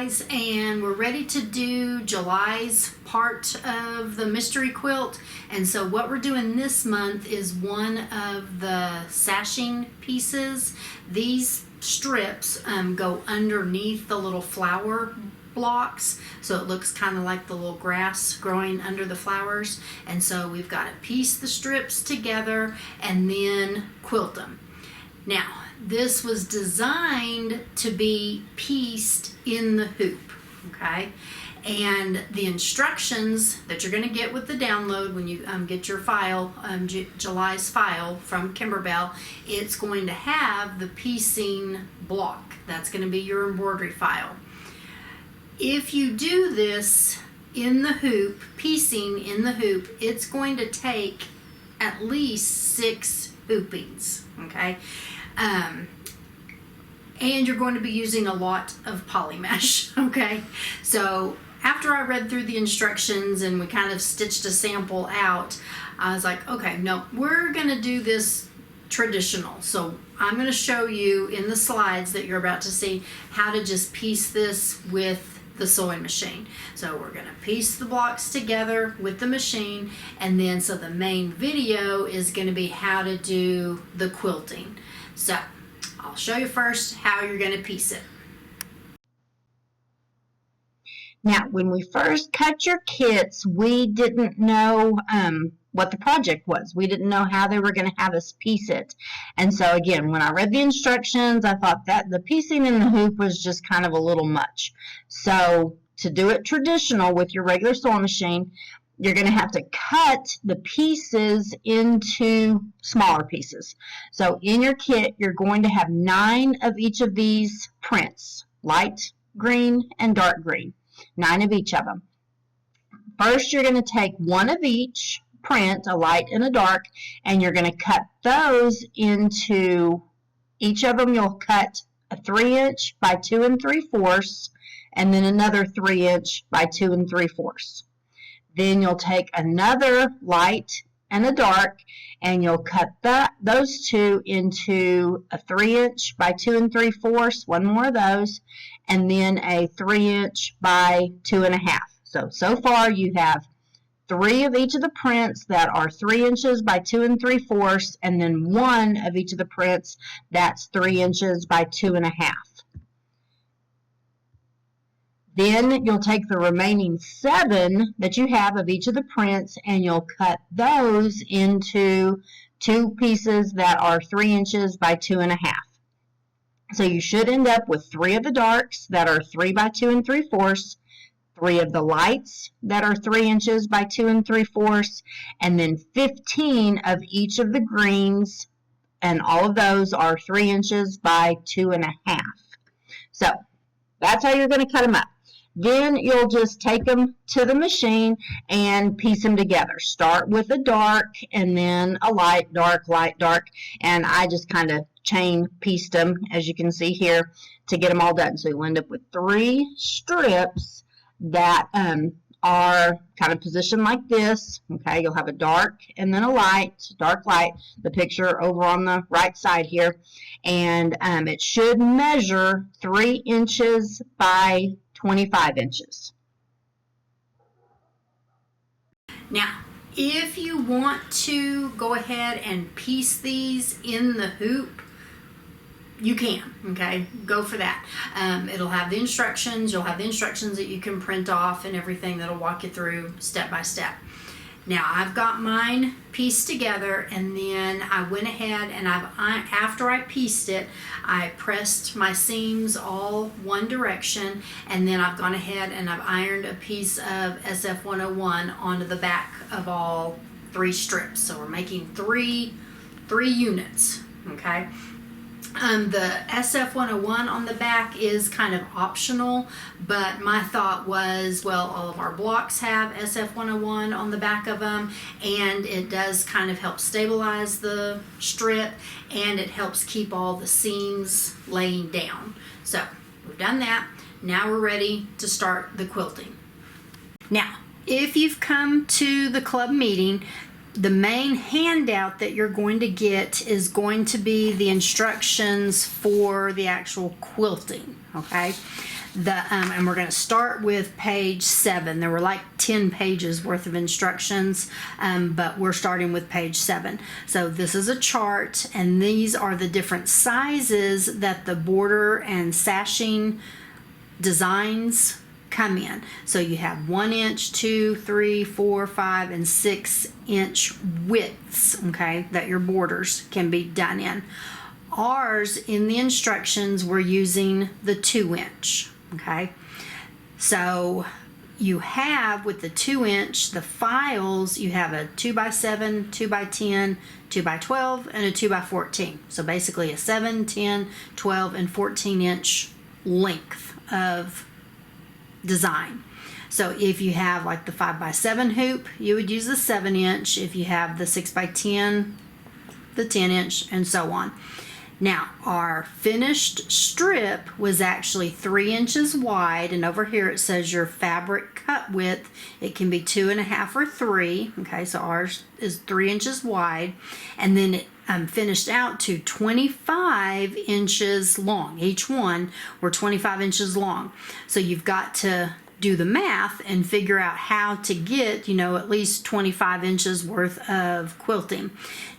guys, and we're ready to do July's part of the mystery quilt. And so what we're doing this month is one of the sashing pieces. These strips go underneath the little flower blocks, so it looks kind of like the little grass growing under the flowers. And so we've got to piece the strips together and then quilt them. Now, this was designed to be pieced in the hoop, okay? And the instructions that you're going to get with the download when you get your file, July's file from Kimberbell, it's going to have the piecing block. That's going to be your embroidery file. If you do this in the hoop, piecing in the hoop, it's going to take at least 6 hoopings, okay? And you're going to be using a lot of poly mesh, okay? So after I read through the instructions and we kind of stitched a sample out, I was like, okay, no, we're gonna do this traditional. So I'm gonna show you in the slides that you're about to see how to just piece this with the sewing machine. So we're gonna piece the blocks together with the machine, and then so the main video is gonna be how to do the quilting. So I'll show you first how you're going to piece it. Now, when we first cut your kits, we didn't know what the project was. We didn't know how they were going to have us piece it. And so again, when I read the instructions, I thought that the piecing in the hoop was just kind of a little much. So to do it traditional with your regular sewing machine, you're going to have to cut the pieces into smaller pieces. So in your kit, you're going to have 9 of each of these prints, light green and dark green, 9 of each of them. First, you're going to take one of each print, a light and a dark, and you're going to cut those into, each of them you'll cut a 3" by 2 3/4, and then another 3" by 2 3/4. Then you'll take another light and a dark, and you'll cut those two into a 3" by 2 3/4, one more of those, and then a 3" by 2 1/2. So far you have 3 of each of the prints that are 3 inches by 2 3/4, and then 1 of each of the prints that's 3 inches by 2 1/2. Then you'll take the remaining 7 that you have of each of the prints, and you'll cut those into 2 pieces that are 3 inches by 2 1/2. So you should end up with 3 of the darks that are 3 by 2 3/4, 3 of the lights that are 3 inches by 2 3/4, and then 15 of each of the greens, and all of those are 3 inches by 2 1/2. So that's how you're going to cut them up. Then you'll just take them to the machine and piece them together. Start with a dark and then a light, dark, and I just kind of chain pieced them, as you can see here, to get them all done. So you'll end up with 3 strips that are kind of positioned like this. Okay, you'll have a dark and then a light, dark, light, the picture over on the right side here, and it should measure 3 inches by 25 inches. Now, if you want to go ahead and piece these in the hoop, you can, okay? Go for that. It'll have the instructions. You'll have the instructions that you can print off and everything that'll walk you through step by step. Now, I've got mine pieced together, and then I went ahead and after I pieced it, I pressed my seams all one direction, and then I've gone ahead and I've ironed a piece of SF101 onto the back of all 3 strips. So we're making three units, okay? The SF101 on the back is kind of optional, but my thought was, well, all of our blocks have SF101 on the back of them, and it does kind of help stabilize the strip, and it helps keep all the seams laying down. So we've done that. Now we're ready to start the quilting. Now, if you've come to the club meeting, the main handout that you're going to get is going to be the instructions for the actual quilting, okay? And we're going to start with page 7. There were like 10 pages worth of instructions, but we're starting with page 7. So this is a chart, and these are the different sizes that the border and sashing designs come in. So you have 1 inch, 2, 3, 4, 5, and 6 inch widths, okay, that your borders can be done in. Ours, in the instructions, we're using the 2 inch, okay? So you have, with the 2 inch, the files, you have a 2x7, 2x10, 2x12, and a 2x14. So basically a 7, 10, 12, and 14 inch length of design. So if you have like the 5x7 hoop, you would use the 7 inch. If you have the 6x10, the 10 inch, and so on. Now, our finished strip was actually 3 inches wide, and over here it says your fabric cut width. It can be 2.5 or 3. Okay, so ours is 3 inches wide, and then it finished out to 25 inches long. Each one were 25 inches long. So you've got to do the math and figure out how to get, at least 25 inches worth of quilting.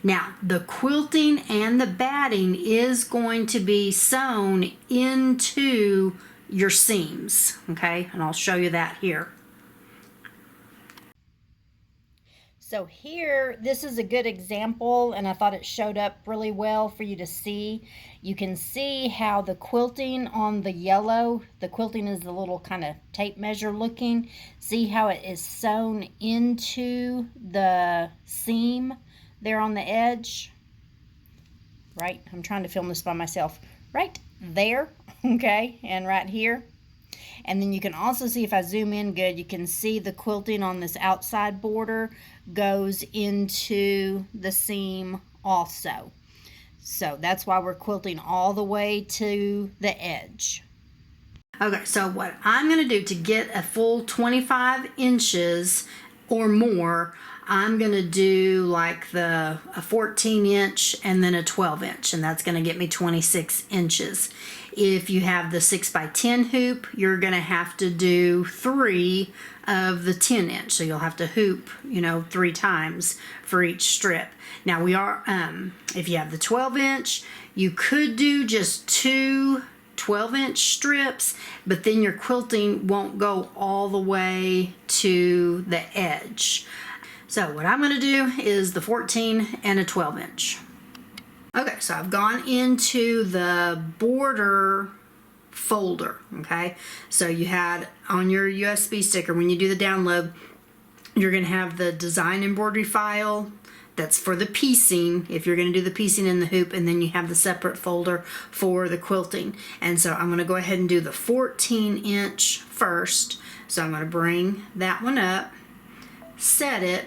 Now, the quilting and the batting is going to be sewn into your seams, okay? And I'll show you that here. So here, this is a good example, and I thought it showed up really well for you to see. You can see how the quilting on the yellow, the quilting is the little kind of tape measure looking. See how it is sewn into the seam there on the edge? Right, I'm trying to film this by myself. Right there, okay, and right here. And then you can also see, if I zoom in good, you can see the quilting on this outside border goes into the seam also. So that's why we're quilting all the way to the edge. Okay, so what I'm going to do to get a full 25 inches or more, I'm going to do like a 14 inch and then a 12 inch, and that's going to get me 26 inches. If you have the 6x10 hoop, you're going to have to do 3 of the 10 inch. So you'll have to hoop, 3 times for each strip. Now if you have the 12 inch, you could do just 2 12-inch strips, but then your quilting won't go all the way to the edge. So what I'm going to do is the 14 and a 12 inch. Okay, so I've gone into the border folder, okay? So you had on your USB sticker, when you do the download, you're going to have the design embroidery file. That's for the piecing, if you're going to do the piecing in the hoop, and then you have the separate folder for the quilting. And so I'm going to go ahead and do the 14 inch first. So I'm going to bring that one up, set it,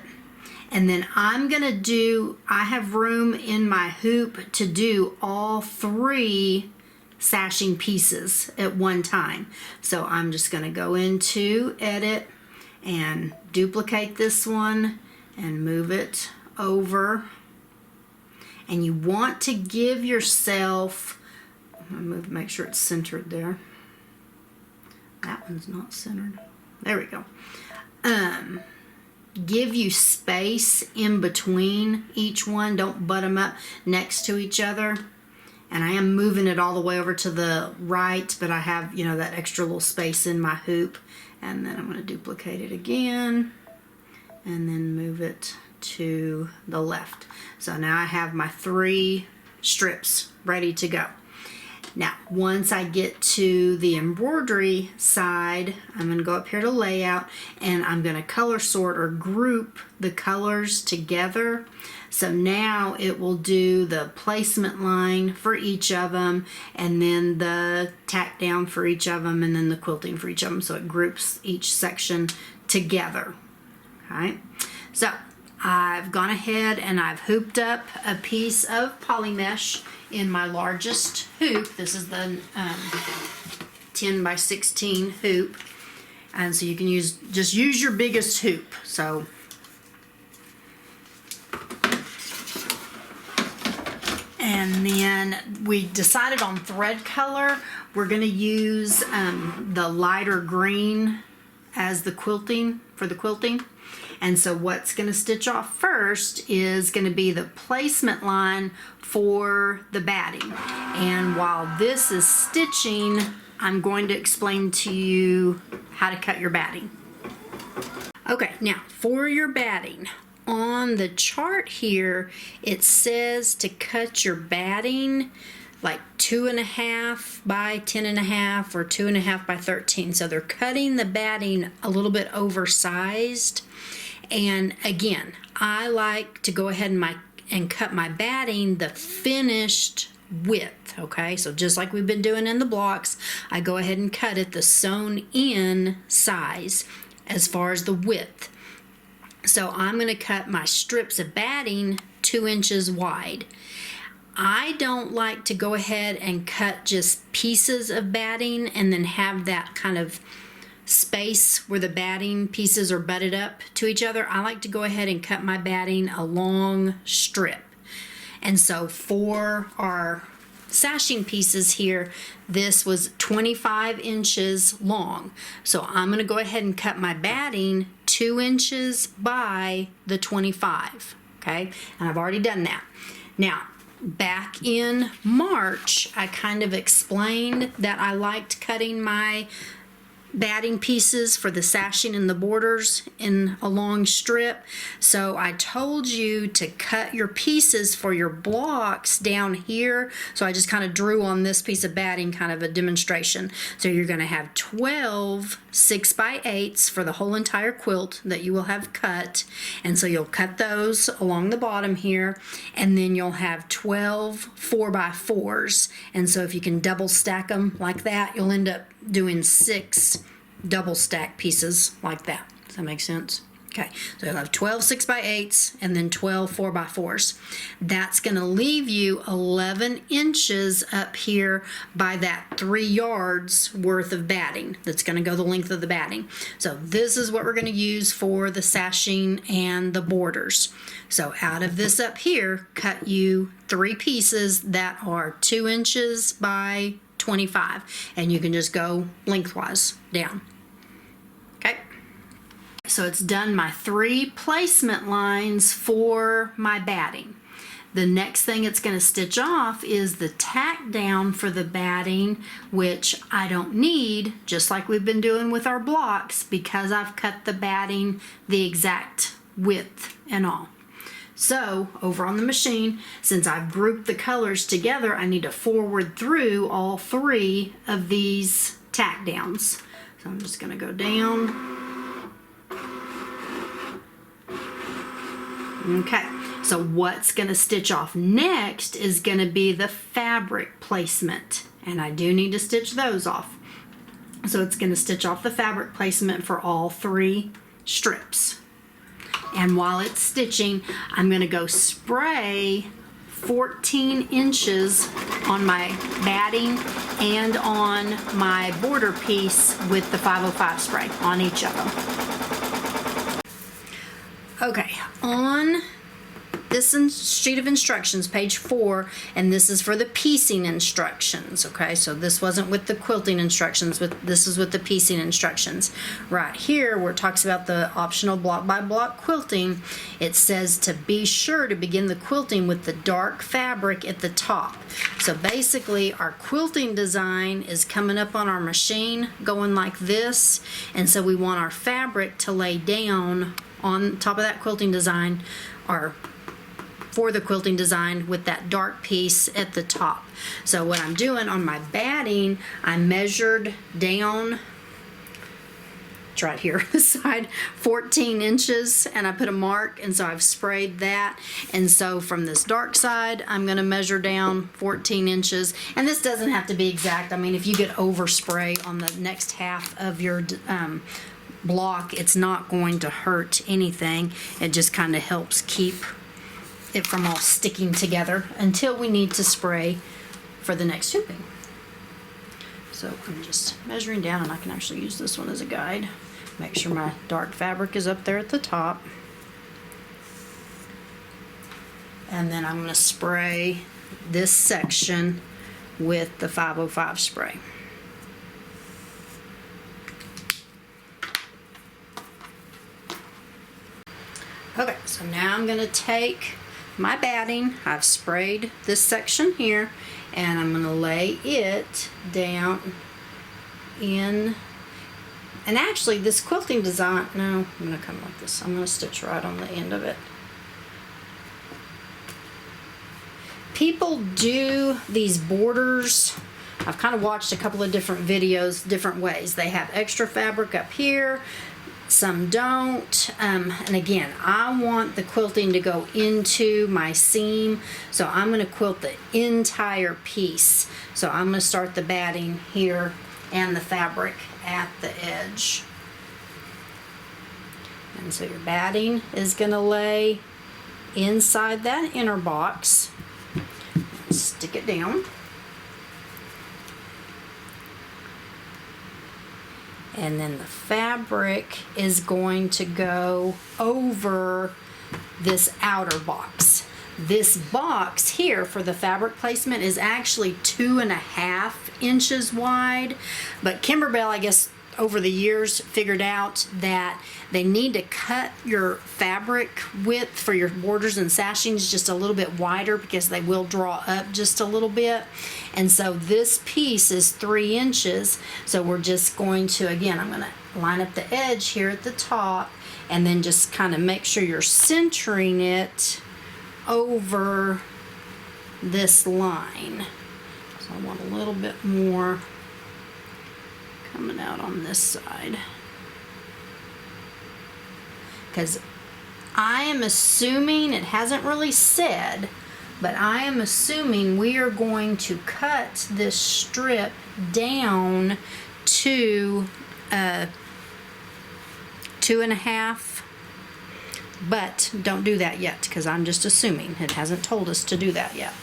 and then I'm going to do, I have room in my hoop to do all 3 sashing pieces at one time. So I'm just going to go into edit and duplicate this one and move it over. And you want to give yourself, I'm going to make sure it's centered there. That one's not centered. There we go. Give you space in between each one. Don't butt them up next to each other. And I am moving it all the way over to the right, but I have, that extra little space in my hoop. And then I'm going to duplicate it again and then move it to the left. So now I have my 3 strips ready to go. Now, once I get to the embroidery side, I'm going to go up here to layout, and I'm going to color sort or group the colors together. So now it will do the placement line for each of them, and then the tack down for each of them, and then the quilting for each of them. So it groups each section together. Okay. So I've gone ahead and I've hooped up a piece of poly mesh in my largest hoop. This is the 10 by 16 hoop, and so you can just use your biggest hoop. So and then we decided on thread color. we're going to use the lighter green as the quilting, for the quilting. And so what's going to stitch off first is going to be the placement line for the batting. And while this is stitching, I'm going to explain to you how to cut your batting. Okay, now for your batting, on the chart here, it says to cut your batting like 2.5 by 10.5 or 2.5 by 13. So they're cutting the batting a little bit oversized. And again, I like to go ahead and cut my batting the finished width. Okay, so just like we've been doing in the blocks, I go ahead and cut it the sewn in size as far as the width. So I'm going to cut my strips of batting 2 inches wide. I don't like to go ahead and cut just pieces of batting and then have that kind of space where the batting pieces are butted up to each other. I like to go ahead and cut my batting a long strip. And so for our sashing pieces here, this was 25 inches long. So I'm going to go ahead and cut my batting 2 inches by the 25. Okay, and I've already done that. Now, back in March, I kind of explained that I liked cutting my batting pieces for the sashing and the borders in a long strip. So I told you to cut your pieces for your blocks down here. So I just kind of drew on this piece of batting, kind of a demonstration. So you're going to have 12 6x8s for the whole entire quilt that you will have cut. And so you'll cut those along the bottom here, and then you'll have 12 4x4s. And so if you can double stack them like that, you'll end up doing 6 double stack pieces like that. Does that make sense? Okay, so you'll have 12 6x8s and then 12 4x4s. That's going to leave you 11 inches up here by that 3 yards worth of batting. That's going to go the length of the batting. So this is what we're going to use for the sashing and the borders. So out of this up here, cut you 3 pieces that are 2 inches by 25, and you can just go lengthwise down. Okay, so it's done my 3 placement lines for my batting. The next thing it's going to stitch off is the tack down for the batting, which I don't need, just like we've been doing with our blocks, because I've cut the batting the exact width and all. So over on the machine, since I've grouped the colors together, I need to forward through all 3 of these tack downs. So I'm just going to go down. Okay, so what's going to stitch off next is going to be the fabric placement, and I do need to stitch those off. So it's going to stitch off the fabric placement for all 3 strips. And while it's stitching, I'm going to go spray 14 inches on my batting and on my border piece with the 505 spray on each of them. Okay, on this sheet of instructions, page 4, and this is for the piecing instructions. Okay, so this wasn't with the quilting instructions, but this is with the piecing instructions. Right here, where it talks about the optional block by block quilting, it says to be sure to begin the quilting with the dark fabric at the top. So basically, our quilting design is coming up on our machine going like this, and so we want our fabric to lay down on top of that quilting design, or for the quilting design, with that dark piece at the top. So what I'm doing on my batting, I measured down, it's right here, the side, 14 inches, and I put a mark, and so I've sprayed that. And so from this dark side, I'm going to measure down 14 inches. And this doesn't have to be exact. I mean, if you get overspray on the next half of your block, it's not going to hurt anything. It just kind of helps keep it from all sticking together until we need to spray for the next hooping. So I'm just measuring down, and I can actually use this one as a guide. Make sure my dark fabric is up there at the top. And then I'm going to spray this section with the 505 spray. Okay, so now I'm going to take my batting. I've sprayed this section here, and I'm going to lay it down in. And actually, this quilting design, no, I'm going to come like this. I'm going to stitch right on the end of it. People do these borders. I've kind of watched a couple of different videos, different ways. They have extra fabric up here. Some don't, and again, I want the quilting to go into my seam, so I'm going to quilt the entire piece. So I'm going to start the batting here and the fabric at the edge. And so your batting is going to lay inside that inner box. Stick it down. And then the fabric is going to go over this outer box. This box here for the fabric placement is actually 2.5 inches wide, but Kimberbell, I guess, over the years figured out that they need to cut your fabric width for your borders and sashings just a little bit wider because they will draw up just a little bit. And so this piece is 3 inches. So we're just going to, again, I'm going to line up the edge here at the top and then just kind of make sure you're centering it over this line. So I want a little bit more coming out on this side, because I am assuming, it hasn't really said, but I am assuming we are going to cut this strip down to 2.5, but don't do that yet because I'm just assuming. It hasn't told us to do that yet.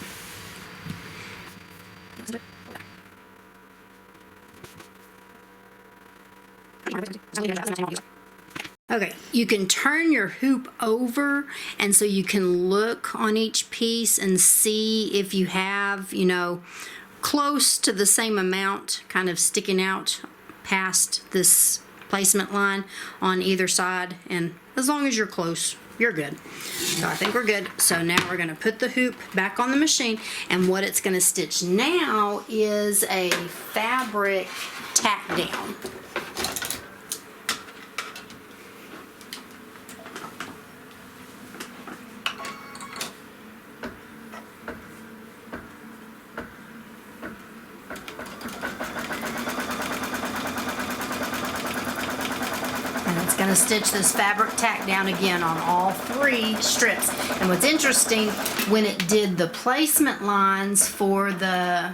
Okay, you can turn your hoop over, and so you can look on each piece and see if you have, you know, close to the same amount kind of sticking out past this placement line on either side, and as long as you're close, you're good. So I think we're good. So now we're going to put the hoop back on the machine, and what it's going to stitch now is a fabric tack down. Going to stitch this fabric tack down again on all 3 strips. And what's interesting, when it did the placement lines for the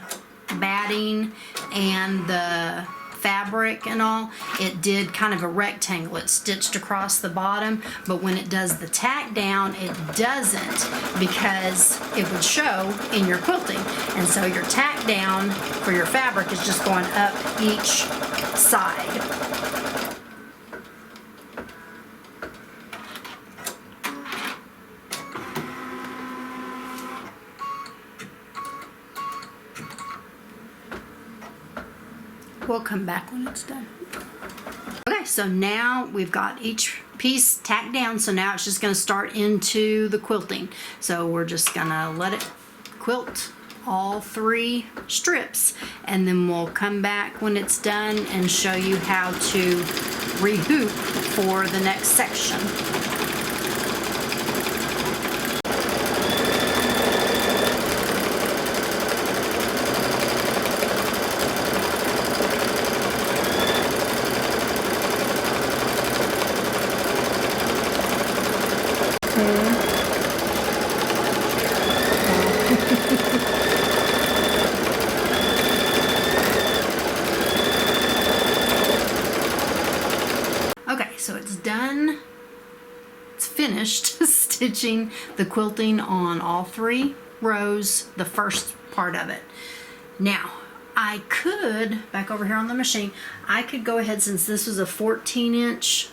batting and the fabric and all, it did kind of a rectangle. It stitched across the bottom, but when it does the tack down, it doesn't, because it would show in your quilting. And so your tack down for your fabric is just going up each side. We'll come back when it's done. Okay, so now we've got each piece tacked down, so now it's just going to start into the quilting. So we're just going to let it quilt all 3 strips, and then we'll come back when it's done and show you how to rehoop for the next section. Okay, so it's done. It's finished stitching the quilting on all 3 rows, the first part of it. Now, I could, back over here on the machine, I could go ahead, since this was a 14-inch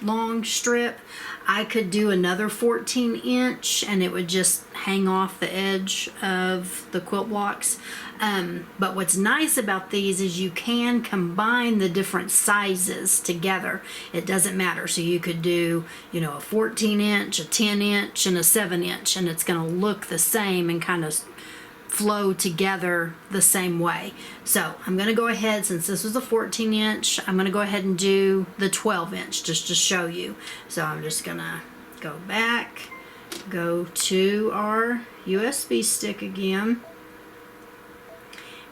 long strip, I could do another 14-inch and it would just hang off the edge of the quilt blocks. But what's nice about these is you can combine the different sizes together. It doesn't matter. So you could do, you know, a 14-inch, a 10-inch, and a 7-inch, and it's going to look the same and kind of flow together the same way. So I'm going to go ahead, since this was a 14-inch, I'm going to go ahead and do the 12-inch just to show you. So I'm just going to go back, go to our USB stick again,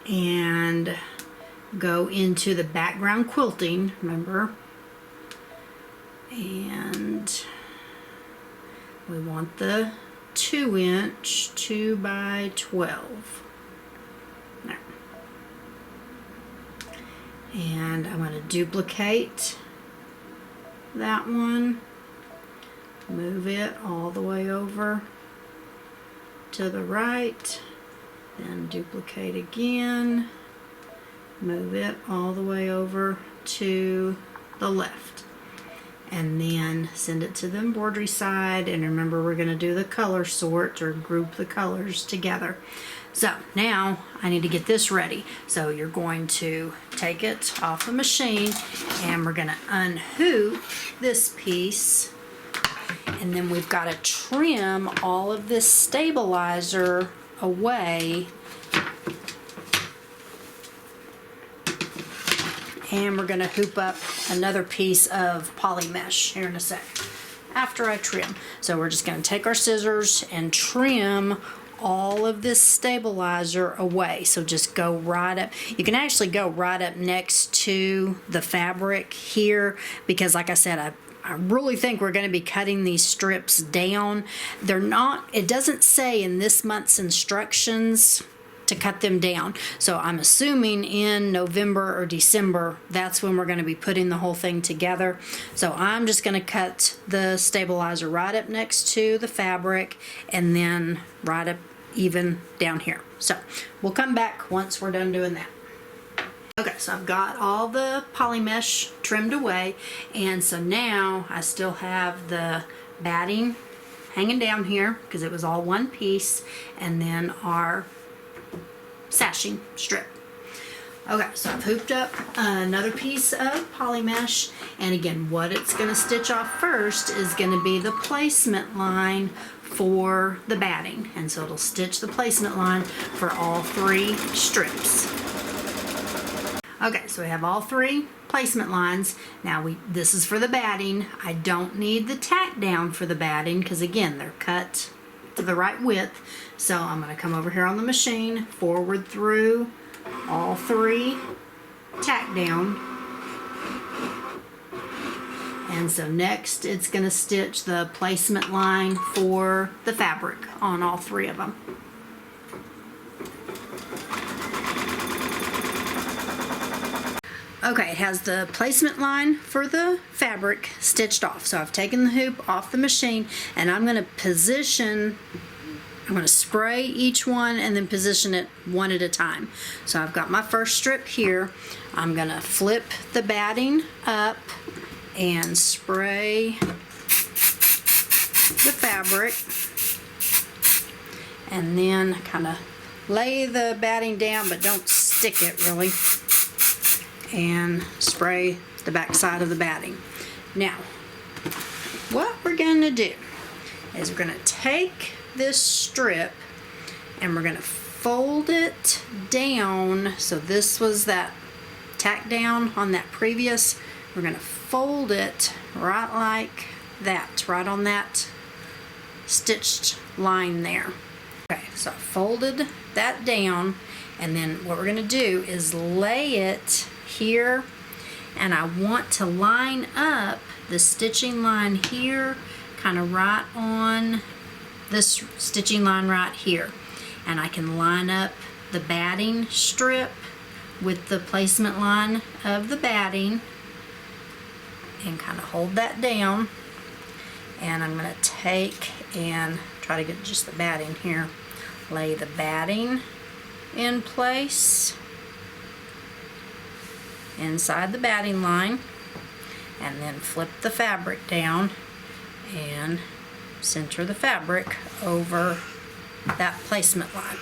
and go into the background quilting, remember, and we want the 2-inch 2x12. There. And I'm going to duplicate that one, move it all the way over to the right, then duplicate again, move it all the way over to the left, and then send it to the embroidery side. And remember, we're going to do the color sort or group the colors together. So now I need to get this ready. So you're going to take it off the machine and we're going to unhoop this piece, and then we've got to trim all of this stabilizer away, and we're going to hoop up another piece of poly mesh here in a sec after I trim. So we're just going to take our scissors and trim all of this stabilizer away. So just go right up. You can actually go right up next to the fabric here, because like I said, I really think we're going to be cutting these strips down. They're not, it doesn't say in this month's instructions to cut them down. So I'm assuming in November or December, that's when we're going to be putting the whole thing together. So I'm just going to cut the stabilizer right up next to the fabric and then right up even down here. So we'll come back once we're done doing that. Okay, so I've got all the poly mesh trimmed away, and so now I still have the batting hanging down here because it was all one piece, and then our sashing strip. Okay, so I've hooped up another piece of poly mesh, and again, what it's going to stitch off first is going to be the placement line for the batting, and so it'll stitch the placement line for all 3 strips. Okay, so we have all 3 placement lines. Now this is for the batting. I don't need the tack down for the batting because again, they're cut to the right width. So I'm going to come over here on the machine, forward through all 3, tack down. And so next it's going to stitch the placement line for the fabric on all 3 of them. Okay, it has the placement line for the fabric stitched off. So I've taken the hoop off the machine and I'm going to spray each one and then position it one at a time. So I've got my first strip here. I'm going to flip the batting up and spray the fabric, and then kind of lay the batting down but don't stick it really, and spray the back side of the batting. Now what we're going to do is we're going to take this strip and we're going to fold it down. So this was that tack down on that previous. We're going to fold it right like that, right on that stitched line there. Okay, so I folded that down, and then what we're going to do is lay it here, and I want to line up the stitching line here, kind of right on this stitching line right here, and I can line up the batting strip with the placement line of the batting and kind of hold that down, and I'm going to take and try to get just the batting here, lay the batting in place inside the batting line, and then flip the fabric down and center the fabric over that placement line.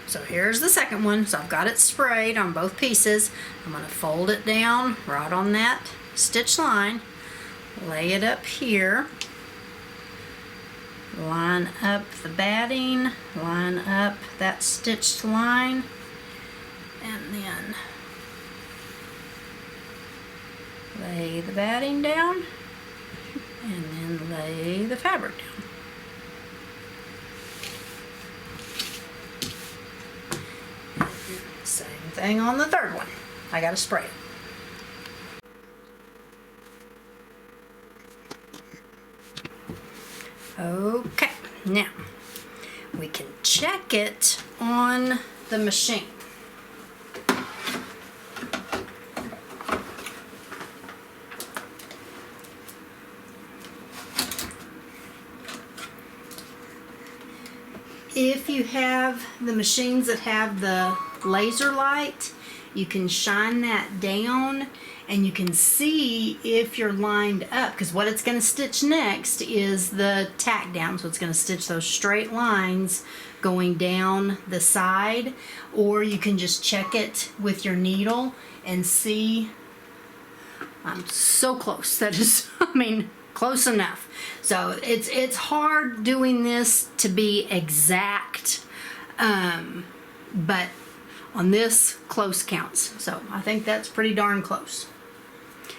So here's the second one. So I've got it sprayed on both pieces. I'm going to fold it down right on that stitch line, lay it up here, line up the batting, line up that stitched line, and then lay the batting down, and then lay the fabric down. Same thing on the third one. I gotta spray it. Okay, now we can check it on the machine. If you have the machines that have the laser light, you can shine that down and you can see if you're lined up, because what it's going to stitch next is the tack down. So it's going to stitch those straight lines going down the side, or you can just check it with your needle and see. I'm so close. That is, I mean, close enough. So it's hard doing this to be exact, but on this, close counts. So I think that's pretty darn close.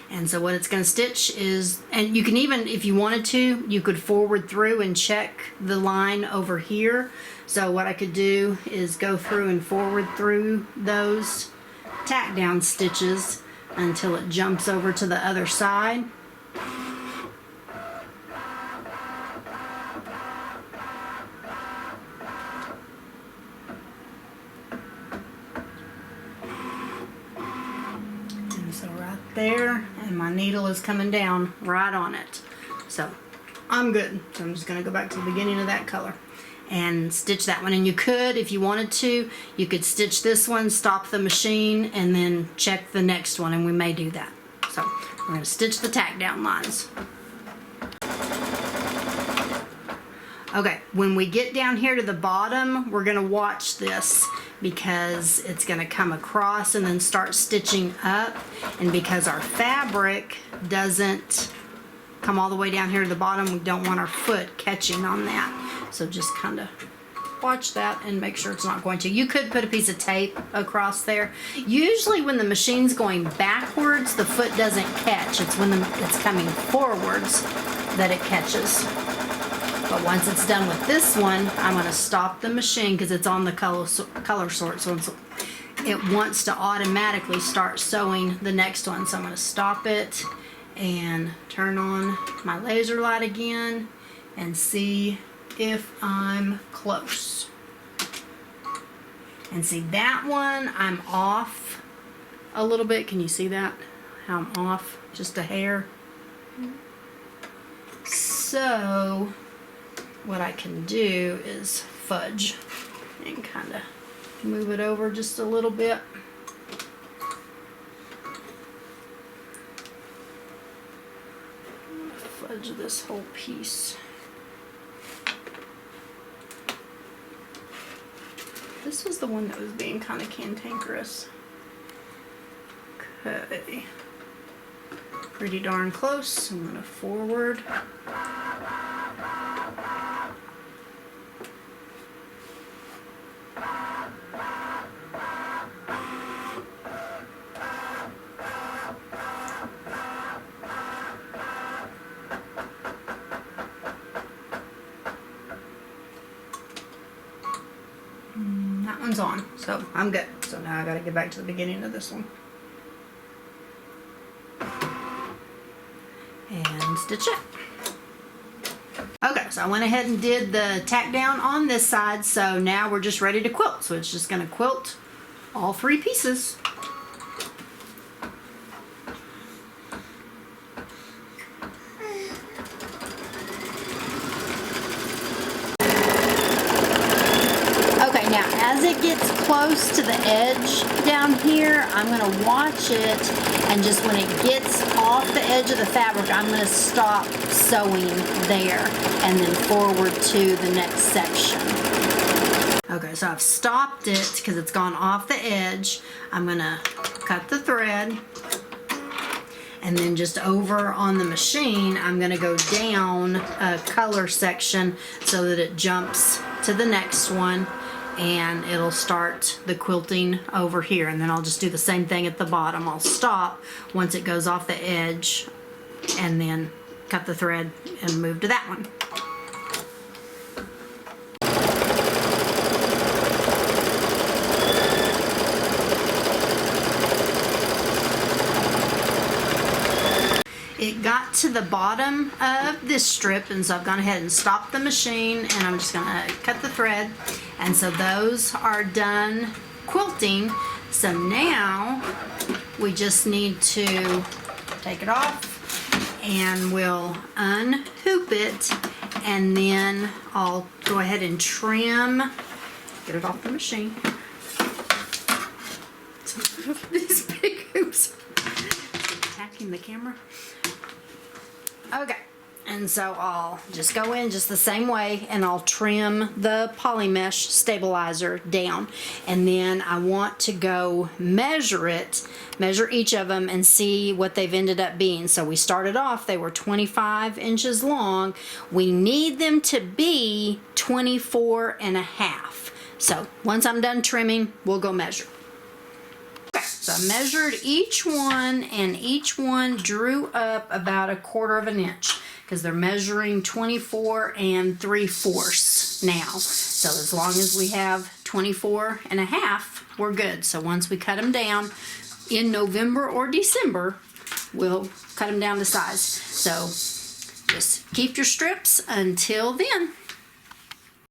And so what it's going to stitch is, and you can even, if you wanted to, you could forward through and check the line over here. So what I could do is go through and forward through those tack down stitches until it jumps over to the other side. There, and my needle is coming down right on it. So I'm good. So I'm just going to go back to the beginning of that color and stitch that one. And you could, if you wanted to, you could stitch this one, stop the machine, and then check the next one, and we may do that. So we're going to stitch the tack down lines. Okay, when we get down here to the bottom, we're going to watch this, because it's going to come across and then start stitching up, and because our fabric doesn't come all the way down here to the bottom, we don't want our foot catching on that. So just kind of watch that and make sure it's not going to. You could put a piece of tape across there. Usually when the machine's going backwards, the foot doesn't catch. It's when it's coming forwards that it catches. But once it's done with this one, I'm going to stop the machine because it's on the color sort. So it wants to automatically start sewing the next one. So I'm going to stop it and turn on my laser light again and see if I'm close. And see, that one I'm off a little bit. Can you see that? How I'm off just a hair. So what I can do is fudge and kind of move it over just a little bit. I'm gonna fudge this whole piece. This was the one that was being kind of cantankerous. Okay. Pretty darn close. I'm gonna forward. That one's on, so I'm good. So now I gotta get back to the beginning of this one. And stitch it. Okay, so I went ahead and did the tack down on this side, so now we're just ready to quilt. So it's just gonna quilt all three pieces. Now, as it gets close to the edge down here, I'm going to watch it, and just when it gets off the edge of the fabric, I'm going to stop sewing there and then forward to the next section. Okay, so I've stopped it because it's gone off the edge. I'm going to cut the thread, and then just over on the machine, I'm going to go down a color section so that it jumps to the next one, and it'll start the quilting over here. And then I'll just do the same thing at the bottom. I'll stop once it goes off the edge and then cut the thread and move to that one. It got to the bottom of this strip, and so I've gone ahead and stopped the machine, and I'm just going to cut the thread. And so those are done quilting. So now we just need to take it off, and we'll unhoop it, and then I'll go ahead and trim, get it off the machine. These big hoops attacking the camera. Okay, and so I'll just go in just the same way, and I'll trim the poly mesh stabilizer down, and then I want to go measure each of them and see what they've ended up being. So we started off, they were 25 inches long. We need them to be 24 and a half. So once I'm done trimming, we'll go measure. So I measured each one, and each one drew up about 1/4 inch because they're measuring 24 3/4 now. So as long as we have 24 and a half, we're good. So once we cut them down in November or December, we'll cut them down to size. So just keep your strips until then.